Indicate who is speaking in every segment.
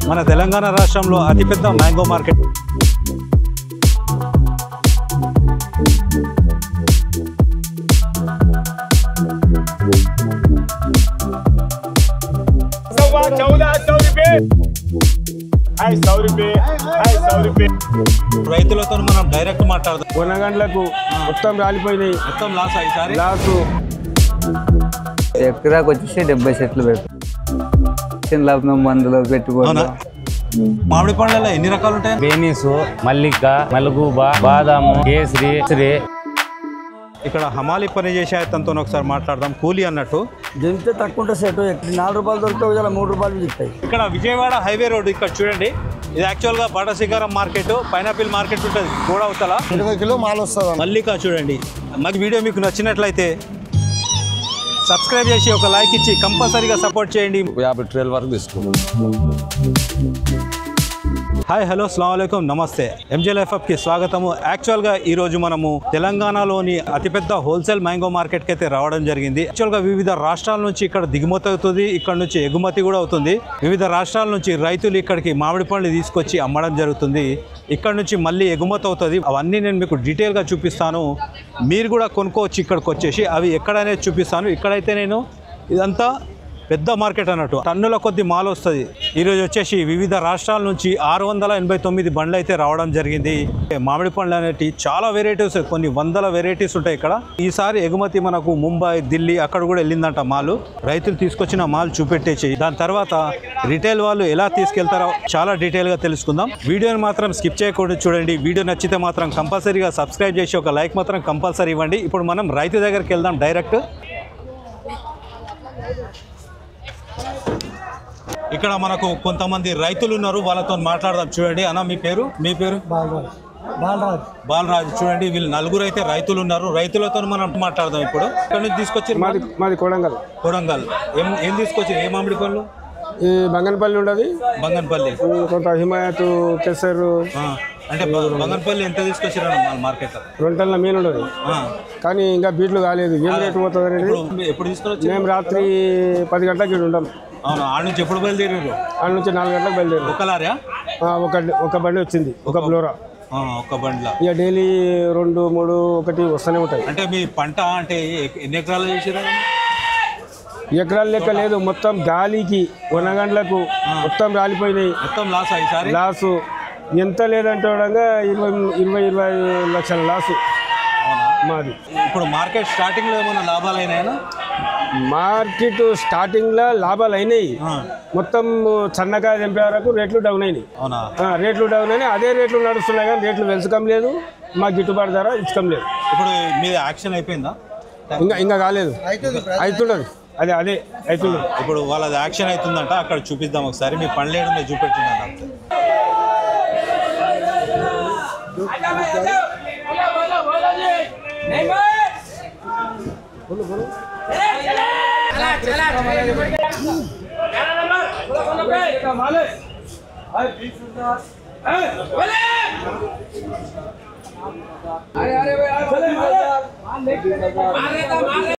Speaker 1: మన తెలంగాణ రాష్ట్రంలో అతిపెద్ద మ్యాంగో మార్కెట్. రైతులతో మనం డైరెక్ట్ మాట్లాడదాం.
Speaker 2: కొనగండ్లకు మొత్తం రాలిపోయినాయి,
Speaker 1: మొత్తం లాస్ అయ్యి
Speaker 2: లాసు.
Speaker 3: ఎకరాకు వచ్చేసి 70 చెట్లు పెట్టు మందులో పెట్టుకోవాలి.
Speaker 1: మామిడి పండ్లలో ఎన్ని రకాలు ఉంటాయి?
Speaker 4: బేనీసు, మల్లిక, మల్గూబా, బాదాము, కేసరి.
Speaker 1: ఇక్కడ హమాలి పని చేసే తనతో ఒకసారి మాట్లాడదాం. కూలీ అన్నట్టు
Speaker 3: దింపితే తక్కువ ఉంటుంది సెట్. 4 రూపాయలు దొరుకుతాయి, 3 రూపాయలు చెప్తాయి.
Speaker 1: ఇక్కడ విజయవాడ హైవే రోడ్ ఇక్కడ చూడండి. ఇది యాక్చువల్గా బాటసింగారం మార్కెట్, పైనాపిల్ మార్కెట్ ఉంటుంది కూడా అవతల.
Speaker 2: 20 కిలో మాల్ వస్తుంది.
Speaker 1: మల్లిక చూడండి. మాకు వీడియో మీకు నచ్చినట్లయితే సబ్స్క్రైబ్ చేసి ఒక లైక్ ఇచ్చి కంపల్సరీగా సపోర్ట్ చేయండి.
Speaker 4: 50 ట్రేల వరకు తీసుకున్నాం.
Speaker 1: హాయ్, హలో, అస్సలాముఅలైకుం, నమస్తే. MJLFFకి స్వాగతము. యాక్చువల్గా ఈరోజు మనము తెలంగాణలోని అతిపెద్ద హోల్సేల్ మ్యాంగో మార్కెట్కి అయితే రావడం జరిగింది. యాక్చువల్గా వివిధ రాష్ట్రాల నుంచి ఇక్కడ దిగుమతి అవుతుంది, ఇక్కడ నుంచి ఎగుమతి కూడా అవుతుంది. వివిధ రాష్ట్రాల నుంచి రైతులు ఇక్కడికి మామిడి పండ్లు తీసుకొచ్చి అమ్మడం జరుగుతుంది. ఇక్కడ నుంచి మళ్ళీ ఎగుమతి అవుతుంది. అవన్నీ నేను మీకు డీటెయిల్గా చూపిస్తాను. మీరు కూడా కొనుక్కోవచ్చు ఇక్కడికి వచ్చేసి. అవి ఎక్కడనేది చూపిస్తాను. ఇక్కడైతే నేను ఇదంతా పెద్ద మార్కెట్ అన్నట్టు, టన్నుల కొద్ది మాల్ వస్తుంది. ఈరోజు వచ్చేసి వివిధ రాష్ట్రాల నుంచి 689 బండ్లు అయితే రావడం జరిగింది. మామిడి పండ్లు అనేవి చాలా వెరైటీస్, కొన్ని వందల వెరైటీస్ ఉంటాయి ఇక్కడ. ఈసారి ఎగుమతి మనకు ముంబై, ఢిల్లీ అక్కడ కూడా వెళ్ళిందంట మాలు. రైతులు తీసుకొచ్చిన మాల్ చూపెట్టేసి దాని తర్వాత రిటైల్ వాళ్ళు ఎలా తీసుకెళ్తారో చాలా డీటెయిల్గా తెలుసుకుందాం. వీడియోని మాత్రం స్కిప్ చేయకూడదు, చూడండి. వీడియో నచ్చితే మాత్రం కంపల్సరీగా సబ్స్క్రైబ్ చేసి ఒక లైక్ మాత్రం కంపల్సరీ ఇవ్వండి. ఇప్పుడు మనం రైతు దగ్గరికి వెళ్దాం డైరెక్ట్. ఇక్కడ మనకు కొంతమంది రైతులు ఉన్నారు, వాళ్ళతో మాట్లాడదాం. చూడండి అన్న, మీ పేరు? బాలరాజు. చూడండి, వీళ్ళు నలుగురు అయితే రైతులు ఉన్నారు. రైతులతో మనం మాట్లాడదాం. ఇప్పుడు ఇక్కడ నుంచి తీసుకొచ్చి
Speaker 2: మాది
Speaker 1: కొడంగల్. ఏం తీసుకొచ్చి? ఏ మామిడి పళ్ళు?
Speaker 2: ఈ బంగన్పల్లి ఉండదు,
Speaker 1: బంగన్పల్లి,
Speaker 2: కొంత హిమాయత్, కేసరు.
Speaker 1: అంటే బంగన్పల్లి ఎంత తీసుకొచ్చారు మార్కెట్?
Speaker 2: 2 టన్నుల మీన్ ఉండదు, కానీ ఇంకా బీట్లు కాలేదు. ఏం రేటు పోతుంది అనేది.
Speaker 1: ఎప్పుడు తీసుకొచ్చి?
Speaker 2: మేము రాత్రి 10 గంటలకు ఇక్కడ ఉంటాం.
Speaker 1: అవునా? ఆడ నుంచి ఎప్పుడు బయలుదేరారు?
Speaker 2: ఆడ నుంచి 4 గంటలకు బయలుదేరారు.
Speaker 1: ఒక లారా?
Speaker 2: ఒక బండి వచ్చింది, ఒక బ్లోరా.
Speaker 1: ఒక బండిలో
Speaker 2: ఇక డైలీ 2, 3, 1 వస్తూనే ఉంటాయి.
Speaker 1: అంటే మీ పంట అంటే ఎన్ని ఎకరాలు చేసారు?
Speaker 2: ఎకరాల లెక్క లేదు, మొత్తం గాలికి కొనగండ్లకు మొత్తం రాలిపోయినాయి,
Speaker 1: మొత్తం లాస్ అయ్యి
Speaker 2: లాసు. ఎంత లేదంటే 20-25 లక్షల లాసు మాది.
Speaker 1: ఇప్పుడు మార్కెట్ స్టార్టింగ్ లో ఏమైనా లాభాలు అయినాయా?
Speaker 2: మార్కెట్ స్టార్టింగ్ లో లాభాలు అయినాయి, మొత్తం సన్నకాయ తెంపే వరకు రేట్లు డౌన్ అయినాయి. రేట్లు డౌన్ అయినాయి, అదే రేట్లు నడుస్తున్నాయి, కానీ రేట్లు పెంచడం లేదు, మా గిట్టుబాటు ధర ఇచ్చడం లేదు.
Speaker 1: ఇప్పుడు మీద యాక్షన్ అయిపోయిందా?
Speaker 2: ఇంకా కాలేదు, అవుతుండదు. అదే అవుతుంది.
Speaker 1: ఇప్పుడు వాళ్ళది యాక్షన్ అవుతుందంట, అక్కడ చూపిద్దాం ఒకసారి. మీ పనులు ఏడు మీరు చూపెట్టిందంట.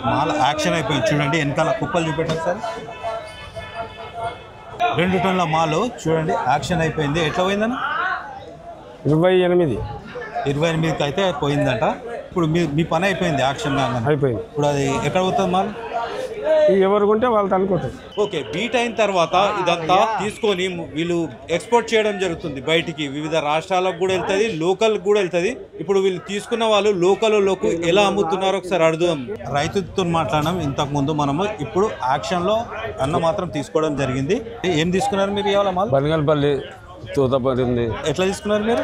Speaker 1: మాల యాక్షన్ అయిపోయింది. చూడండి వెనకాల కుప్పలు చూపెట్టారు సార్. 2 టన్నుల మాలు చూడండి యాక్షన్ అయిపోయింది. ఎట్లా పోయిందన్న? 28కి అయితే పోయిందంట. ఇప్పుడు మీ పని అయిపోయింది, యాక్షన్
Speaker 2: అయిపోయింది.
Speaker 1: ఇప్పుడు అది ఎక్కడ పోతుంది మాల్?
Speaker 2: ఎవరు కొంటే వాళ్ళు అనుకుంటారు.
Speaker 1: ఓకే, బీట్ అయిన తర్వాత ఇదంతా తీసుకొని వీళ్ళు ఎక్స్పోర్ట్ చేయడం జరుగుతుంది బయటికి. వివిధ రాష్ట్రాలకు కూడా వెళ్తుంది, లోకల్ కూడా వెళ్తుంది. ఇప్పుడు వీళ్ళు తీసుకున్న వాళ్ళు లోకల్లోకి ఎలా అమ్ముతున్నారో ఒకసారి అడుగుదాం. రైతుతో మాట్లాడడం ఇంతకు ముందు మనము. ఇప్పుడు యాక్షన్లో అన్న మాత్రం తీసుకోవడం జరిగింది. ఏం తీసుకున్నారు మీరు ఇవాళ మాల్?
Speaker 4: బంగన్పల్లి తూతపడింది.
Speaker 1: ఎట్లా తీసుకున్నారు మీరు?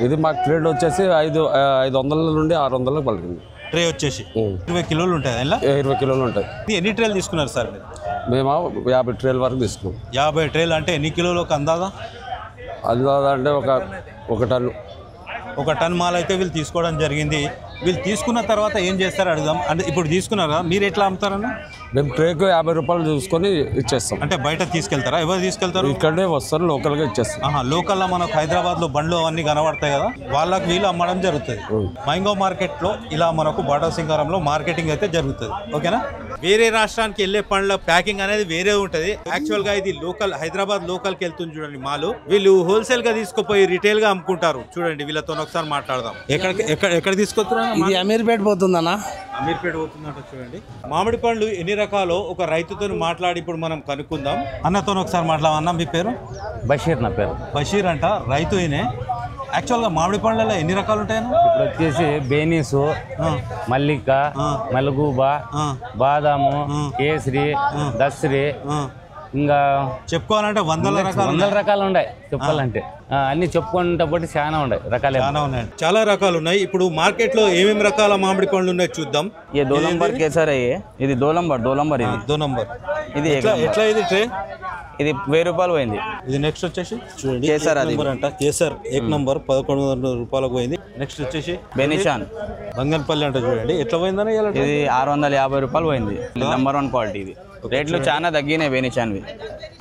Speaker 4: ఇది మాకు ట్రేడ్ వచ్చేసి 500 నుండి 600 పలికింది.
Speaker 1: ట్రే వచ్చేసి 20 కిలోలు ఉంటాయి,
Speaker 4: 20 కిలోలు ఉంటాయి.
Speaker 1: ఎన్ని ట్రేలు తీసుకున్నారు సార్ మీరు?
Speaker 4: మేము 50 ట్రేల వరకు తీసుకున్నాం.
Speaker 1: 50 ట్రేలు అంటే ఎన్ని కిలోలకు అందాదా?
Speaker 4: అంటే ఒక టన్ను.
Speaker 1: 1 టన్ మాల్ అయితే వీళ్ళు తీసుకోవడం జరిగింది. వీళ్ళు తీసుకున్న తర్వాత ఏం చేస్తారు అడుగుదాం. అంటే ఇప్పుడు తీసుకున్నారా, మీరు ఎట్లా అమ్ముతారన్న?
Speaker 4: మేము ట్రేకు 50 రూపాయలు చూసుకొని ఇచ్చేస్తాం.
Speaker 1: అంటే బయట తీసుకెళ్తారా? ఎవరు తీసుకెళ్తారు?
Speaker 4: ఇక్కడే వస్తారు, లోకల్గా ఇచ్చేస్తాం.
Speaker 1: లోకల్లో మనకు హైదరాబాద్లో బండ్లు అవన్నీ కనబడతాయి కదా, వాళ్ళకి వీళ్ళు అమ్మడం జరుగుతుంది. మ్యాంగో మార్కెట్లో ఇలా మనకు బాటసింగారంలో మార్కెటింగ్ అయితే జరుగుతుంది. ఓకేనా? వేరే రాష్ట్రానికి వెళ్ళే పండ్ల ప్యాకింగ్ అనేది వేరే ఉంటది. యాక్చువల్ గా ఇది లోకల్ హైదరాబాద్ లోకల్ కి వెళ్తుంది చూడండి మాలు. వీళ్ళు హోల్సేల్ గా తీసుకుపోయి రిటైల్ గా అమ్ముకుంటారు. చూడండి వీళ్ళతో ఒకసారి మాట్లాడదాం. ఎక్కడ తీసుకొస్తున్నా?
Speaker 5: ఇది అమీర్పేట పోతుందన్నా.
Speaker 1: అమీర్పేట పోతుందంట. చూడండి మామిడి పండ్లు ఎన్ని రకాలో ఒక రైతుతో మాట్లాడి ఇప్పుడు మనం కనుక్కుందాం. అన్నతో ఒకసారి మాట్లాడదాం. అన్న మీ పేరు?
Speaker 6: బషీర్. నా పేరు
Speaker 1: బషీర్ అంట, రైతు ఈయనే. యాక్చువల్గా మామిడి పండ్లలో ఎన్ని రకాలు ఉంటాయన్న?
Speaker 6: ఇప్పుడు వచ్చేసి బేనీసు, మల్లిక, మల్గూబా, బాదాము, కేసరి, దసరి, ఇంకా
Speaker 1: చెప్పుకోవాలంటే వందల
Speaker 6: రకాలు ఉన్నాయి. చెప్పాలంటే అన్ని చెప్పుకునేటప్పుడు చాలా ఉన్నాయి రకాలు.
Speaker 1: చాలా ఉన్నాయి, చాలా రకాలు ఉన్నాయి. ఇప్పుడు మార్కెట్ లో ఏమేమి రకాల మామిడి పండ్లు ఉన్నాయి చూద్దాం.
Speaker 5: ये 2 नंबर केसर है. ఇది 2 नंबर ఇది
Speaker 1: 2 నంబర్.
Speaker 5: ఇది
Speaker 1: ఎట్లా ఇది ట్రే?
Speaker 5: ఇది 1000 రూపాయలు పోయింది.
Speaker 1: ఇది నెక్స్ట్ వచ్చేసి చూడండి
Speaker 5: కేసర్ అది
Speaker 1: అంట. కేసర్ 1 నంబర్ 1100 రూపాయలకు పోయింది. నెక్స్ట్ వచ్చేసి
Speaker 5: బెనిషాన్
Speaker 1: బంగన్పల్లి అంట. చూడండి ఎట్లా పోయిందని.
Speaker 5: ఇది 650 రూపాయలు పోయింది. Number 1 quality. ఇది రేట్లు చాలా తగ్గినాయి బెనిషాన్వి.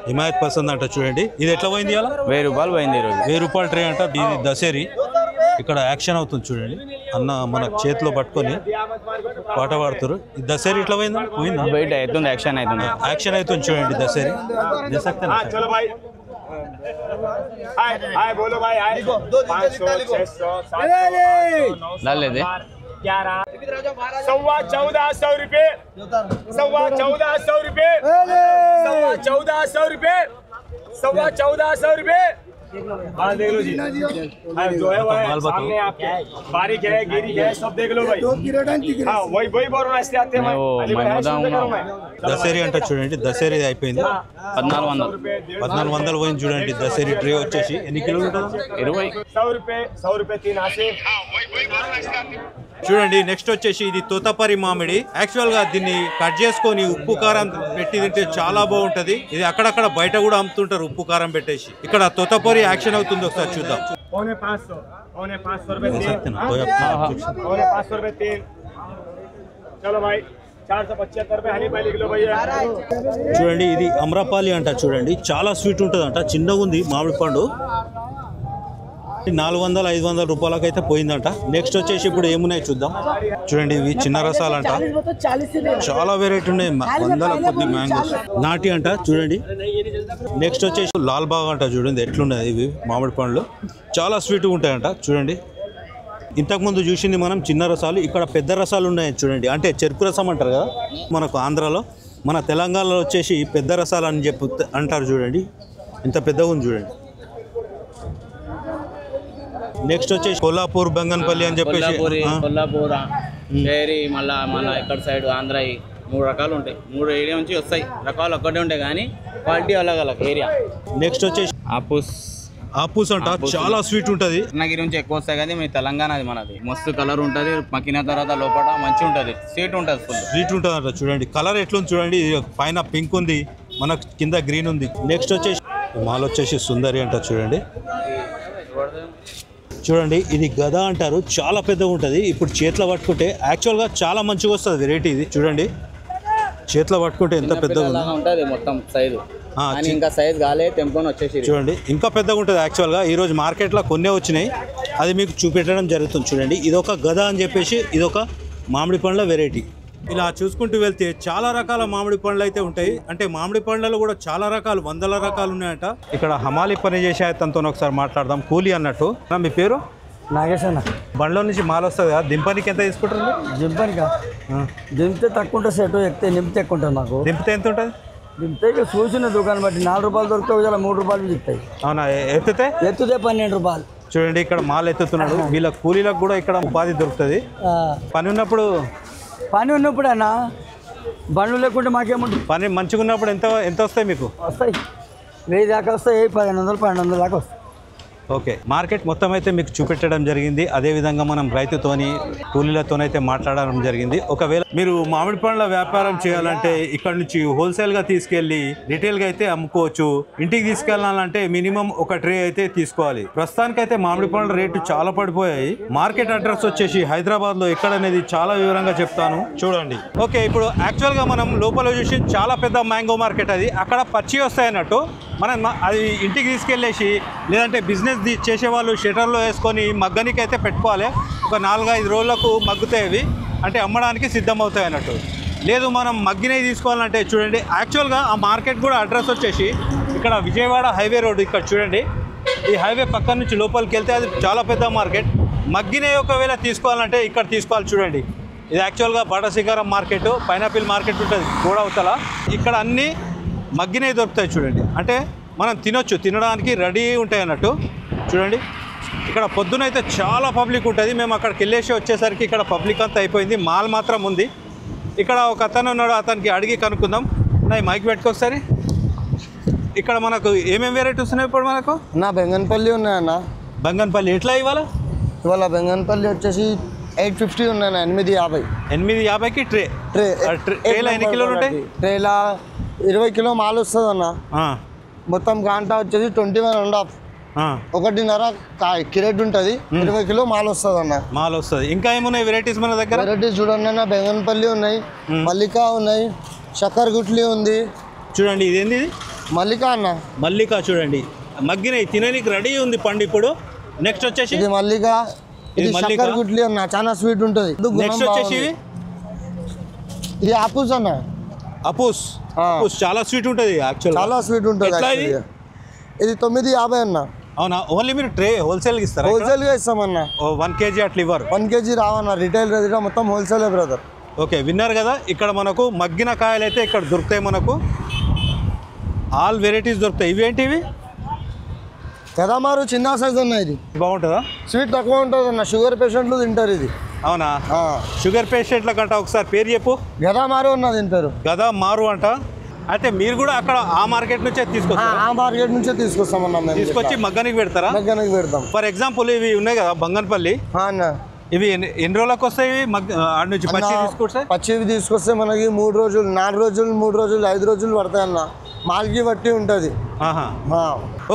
Speaker 1: హిమాయత్ పసంద్ అంట. చూడండి ఇది ఎట్లా పోయింది?
Speaker 5: 1000 రూపాయలు పోయింది ఈరోజు.
Speaker 1: 1000 రూపాయల ట్రే అంట. ఇది దసేరి. ఇక్కడ యాక్షన్ అవుతుంది చూడండి. అన్న మన చేతిలో పట్టుకొని పాట పాడుతారు. ఈ దసేరి ఇట్లా పోయిందా?
Speaker 5: బయట అవుతుంది, యాక్షన్ అవుతుంది.
Speaker 1: యాక్షన్ అవుతుంది చూడండి దసేరి.
Speaker 5: లాలేదే
Speaker 2: 1400 रुपये 1400 रुपये 1400 रुपये 1400 रुपये। हाँ देख लो जी, जो है वो सामने आपके बारीक है गिरी है सब देख लो भाई। हाँ वही बोल रहा है आते हैं
Speaker 1: దసేరి అంట. చూడండి దసేరి అయిపోయింది. 1400 పోయింది చూడండి. దసేరి ట్రే వచ్చేసి ఎన్ని కిలోలు ఉంటుంది?
Speaker 2: 100 रुपये 3 आसे।
Speaker 1: చూడండి నెక్స్ట్ వచ్చేసి ఇది తోతపరి మామిడి. యాక్చువల్ గా దీన్ని కట్ చేసుకొని ఉప్పు కారం పెట్టి తింటే చాలా బాగుంటది. ఇది అక్కడక్కడ బయట కూడా అమ్ముతుంటారు ఉప్పు కారం పెట్టేసి. ఇక్కడ తోతపరి యాక్షన్ అవుతుంది, ఒకసారి చూద్దాం.
Speaker 2: 500 रुपये 3। चलो भाई 475 रुपये हनी पाई लिख लो भैया।
Speaker 1: చూడండి ఇది అమ్రపాలి అంట. చూడండి చాలా స్వీట్ ఉంటుంది అంట. చిన్నగా ఉంది మామిడి పండు. 400-500 రూపాయలకి అయితే పోయిందంట. నెక్స్ట్ వచ్చేసి ఇప్పుడు ఏమున్నాయి చూద్దాం. చూడండి ఇవి చిన్న రసాలంట. చాలా వెరైటీ ఉన్నాయి, వందల కొద్ది మ్యాంగోస్. నాటి అంట. చూడండి నెక్స్ట్ వచ్చేసి లాల్ బాగ్ అంట. చూడండి ఎట్లున్నాయి ఇవి మామిడి పండ్లు, చాలా స్వీట్గా ఉంటాయంట. చూడండి ఇంతకుముందు చూసింది మనం చిన్న రసాలు, ఇక్కడ పెద్ద రసాలు ఉన్నాయి చూడండి. అంటే చెరుకు రసం అంటారు కదా మనకు ఆంధ్రాలో. మన తెలంగాణలో వచ్చేసి పెద్ద రసాలు అని చెప్పి అంటారు. చూడండి ఇంత పెద్దగా ఉంది చూడండి. నెక్స్ట్ వచ్చేసి కొల్లాపూర్ బంగన్పల్లి అని చెప్పేసి
Speaker 5: కొల్లాపూర్ మళ్ళా ఇక్కడ సైడ్ ఆంధ్ర 3 రకాలు ఉంటాయి. 3 ఏరియా నుంచి వస్తాయి. రకాలు ఒక్కటే ఉంటాయి కానీ క్వాలిటీ అలగ్ ఏరియా.
Speaker 1: నెక్స్ట్ వచ్చేసి ఆపూస్ అంట. చాలా స్వీట్ ఉంటుంది.
Speaker 5: రత్నగిరి నుంచి ఎక్కువ వస్తాయి కానీ మీ తెలంగాణ అది మనది. మస్తు కలర్ ఉంటుంది. మక్కిన తర్వాత లోపల మంచిగా ఉంటుంది, స్వీట్ ఉంటుంది, ఫుల్
Speaker 1: స్వీట్ ఉంటుంది అంట. చూడండి కలర్ ఎట్లుంది చూడండి. పైన పింక్ ఉంది, మనకు కింద గ్రీన్ ఉంది. నెక్స్ట్ వచ్చేసి మాల్ వచ్చేసి సుందరి అంట. చూడండి చూడండి ఇది గద అంటారు. చాలా పెద్దగా ఉంటుంది. ఇప్పుడు చేతిలో పట్టుకుంటే యాక్చువల్గా చాలా మంచిగా వస్తుంది వెరైటీ. ఇది చూడండి చేతిలో పట్టుకుంటే ఎంత పెద్దగా
Speaker 5: ఉంటుంది మొత్తం సైజు. ఇంకా సైజ్ కాలే తెంపుకొని వచ్చేసి
Speaker 1: చూడండి ఇంకా పెద్దగా ఉంటుంది. యాక్చువల్గా ఈరోజు మార్కెట్లో కొన్నే వచ్చినాయి, అది మీకు చూపెట్టడం జరుగుతుంది. చూడండి ఇదొక గద అని చెప్పేసి ఇదొక మామిడి పండ్ల వెరైటీ. ఇలా చూసుకుంటూ వెళ్తే చాలా రకాల మామిడి పండ్లు అయితే ఉంటాయి. అంటే మామిడి పండ్లలో కూడా చాలా రకాలు, వందల రకాలు ఉన్నాయంట. ఇక్కడ హమాలి పని చేసే తనతో ఒకసారి మాట్లాడదాం. కూలీ అన్నట్టు. మీ పేరు?
Speaker 7: నాగేష్ అన్న.
Speaker 1: బండ్లో నుంచి మాల్ వస్తుంది కదా, దింపనికి ఎంత తీసుకుంటారు?
Speaker 7: దింపనికా దింపితే తక్కువ ఉంటుంది, సెట్ ఎక్కితే నింపితే ఎక్కువ ఉంటుంది. నాకు
Speaker 1: దింపితే ఎంత ఉంటుంది?
Speaker 7: దింపితే ఇక చూసిన దుకాణం బట్టి 4 రూపాయలు దొరుకుతాయి, 3 రూపాయలు చెప్తాయి.
Speaker 1: అవునా? ఎత్తితే
Speaker 7: 12 రూపాయలు.
Speaker 1: చూడండి ఇక్కడ మాల్ ఎత్తుతున్నాడు. వీళ్ళ కూలీలకు కూడా ఇక్కడ ఉపాధి దొరుకుతుంది. పని ఉన్నప్పుడైనా బండ్లు లేకుంటే మాకేముంటుంది. పని మంచిగా ఉన్నప్పుడు ఎంత వస్తాయి మీకు?
Speaker 7: వస్తాయి 1000 దాకా వస్తాయి, 1500 1200 దాకా వస్తాయి.
Speaker 1: ఓకే, మార్కెట్ మొత్తం అయితే మీకు చూపెట్టడం జరిగింది. అదేవిధంగా మనం రైతుతోని కూలీలతోనైతే మాట్లాడడం జరిగింది. ఒకవేళ మీరు మామిడి పండ్ల వ్యాపారం చేయాలంటే ఇక్కడ నుంచి హోల్సేల్గా తీసుకెళ్ళి రిటైల్గా అయితే అమ్ముకోవచ్చు. ఇంటికి తీసుకెళ్ళాలంటే మినిమం ఒక ట్రే అయితే తీసుకోవాలి. ప్రస్తుతానికైతే మామిడి పండ్ల రేటు చాలా పడిపోయాయి. మార్కెట్ అడ్రస్ వచ్చేసి హైదరాబాద్లో ఎక్కడనేది చాలా వివరంగా చెప్తాను, చూడండి. ఓకే, ఇప్పుడు యాక్చువల్గా మనం లోపల చూసి చాలా పెద్ద మ్యాంగో మార్కెట్ అది. అక్కడ పచ్చి వస్తాయి అన్నట్టు. మనం అది ఇంటికి తీసుకెళ్ళేసి లేదంటే బిజినెస్ చేసేవాళ్ళు షటర్లో వేసుకొని మగ్గనికి అయితే పెట్టుకోవాలి. ఒక 4-5 రోజులకు మగ్గుతాయి అవి, అంటే అమ్మడానికి సిద్ధమవుతాయి అన్నట్టు. లేదు మనం మగ్గినవి తీసుకోవాలంటే చూడండి. యాక్చువల్గా ఆ మార్కెట్ కూడా అడ్రస్ వచ్చేసి ఇక్కడ విజయవాడ హైవే రోడ్. ఇక్కడ చూడండి, ఈ హైవే పక్కన నుంచి లోపలికి వెళ్తే అది చాలా పెద్ద మార్కెట్. మగ్గినవి ఒకవేళ తీసుకోవాలంటే ఇక్కడ తీసుకోవాలి. చూడండి, ఇది యాక్చువల్గా బడశిఖరం మార్కెట్, పైనాపిల్ మార్కెట్ ఉంటుంది గోడవతల. ఇక్కడ అన్నీ మగ్గినవి దొరుకుతాయి. చూడండి, అంటే మనం తినొచ్చు, తినడానికి రెడీ ఉంటాయి అన్నట్టు. చూడండి, ఇక్కడ పొద్దునైతే చాలా పబ్లిక్ ఉంటుంది. మేము అక్కడికి వెళ్ళేసి వచ్చేసరికి ఇక్కడ పబ్లిక్ అంతా అయిపోయింది. మాల్ మాత్రం ఉంది. ఇక్కడ ఒక అతను ఉన్నాడు, అతనికి అడిగి కనుక్కుందాం. ఈ మైక్ పెట్టుకోసారి. ఇక్కడ మనకు ఏమేమి వెరైటీస్ ఉన్నాయి ఇప్పుడు మనకు?
Speaker 8: నా బెంగన్పల్లి ఉన్నాయన్న.
Speaker 1: బంగన్పల్లి ఎట్లా
Speaker 8: ఇవాళ బెంగన్పల్లి వచ్చేసి 850 ఉన్నాయన్న. 850.
Speaker 1: 850కి ట్రే. ట్రేలో ఎన్ని కిలోలు ఉంటాయి?
Speaker 8: ట్రేలా 20 కిలో మాల్ వస్తుంది అన్న. మొత్తం కాంటా వచ్చేసి 21.5. 1.5 కిరెట్ ఉంటుంది. 20 కిలో మాల్ వస్తుంది అన్న.
Speaker 1: మాల్ వస్తుంది. ఇంకా ఏమున్నాయి వెరైటీస్ మన దగ్గర?
Speaker 8: వెరైటీస్ చూడండి అన్న, బెంగన్పల్లి ఉన్నాయి, మల్లికా ఉన్నాయి, చక్కర్ గుట్లి ఉంది.
Speaker 1: చూడండి, ఇదేంది?
Speaker 8: మల్లికా అన్న.
Speaker 1: మల్లికా చూడండి, మగ్గినవి తినడానికి రెడీ ఉంది పండు ఇప్పుడు. నెక్స్ట్ వచ్చేసి
Speaker 8: ఇది మల్లికా, ఇది చక్కర్ గుట్లి అన్న, చాలా స్వీట్ ఉంటుంది.
Speaker 1: నెక్స్ట్ వచ్చేసి
Speaker 8: ఇది ఆపూస్ అన్న.
Speaker 1: అపూస్. అపూస్ చాలా స్వీట్ ఉంటుంది యాక్చువల్,
Speaker 8: చాలా స్వీట్ ఉంటుంది. ఇది 950 అన్న.
Speaker 1: అవునా? ఓన్లీ మీరు ట్రే హోల్సేల్గా ఇస్తారా?
Speaker 8: హోల్సేల్గా ఇస్తామన్న.
Speaker 1: 1 kg అట్లా ఇవ్వరు?
Speaker 8: 1 kg రావన్న. రిటైల్ రేట్ మొత్తం హోల్సేలే బ్రదర్.
Speaker 1: ఓకే, విన్నారు కదా. ఇక్కడ మనకు మగ్గిన కాయలు అయితే ఇక్కడ దొరుకుతాయి. మనకు ఆల్ వెరైటీస్ దొరుకుతాయి. ఇవేంటివి?
Speaker 8: పెదమారు చిన్న సైజ్ అన్న. ఇది
Speaker 1: బాగుంటుందా?
Speaker 8: స్వీట్ తక్కువ ఉంటుంది అన్న. షుగర్ పేషెంట్లు తింటారు ఇది.
Speaker 1: అవునా? షుగర్ పేషెంట్ల కంట ఒకసారి పేరు చెప్పు.
Speaker 8: గదామారు అన్న తింటారు.
Speaker 1: గదా మారు అంట. అయితే మీరు కూడా అక్కడ ఆ మార్కెట్ నుంచే తీసుకొస్తారు?
Speaker 8: ఆ మార్కెట్ నుంచే తీసుకొస్తామన్నా.
Speaker 1: తీసుకొచ్చి మగ్గానికి పెడతారా?
Speaker 8: మగ్గానికి పెడతాం.
Speaker 1: ఫర్ ఎగ్జాంపుల్ ఇవి ఉన్నాయి కదా బంగన్పల్లి,
Speaker 8: అన్న,
Speaker 1: ఇవి ఎన్ని రోజులకు వస్తాయి? ఆడ నుంచి పచ్చి తీసుకొస్తే?
Speaker 8: పచ్చివి తీసుకొస్తే మనకి 3 రోజులు, 4 రోజులు, 3 రోజులు, 5 రోజులు పడతాయి అన్న. మాల్కి బట్టి ఉంటుంది.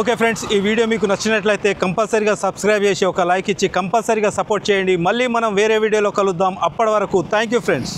Speaker 1: ఓకే ఫ్రెండ్స్, ఈ వీడియో మీకు నచ్చినట్లయితే కంపల్సరీగా సబ్స్క్రైబ్ చేసి ఒక లైక్ ఇచ్చి కంపల్సరీగా సపోర్ట్ చేయండి. మళ్ళీ మనం వేరే వీడియోలో కలుద్దాం. అప్పటి వరకు థ్యాంక్ యూ ఫ్రెండ్స్.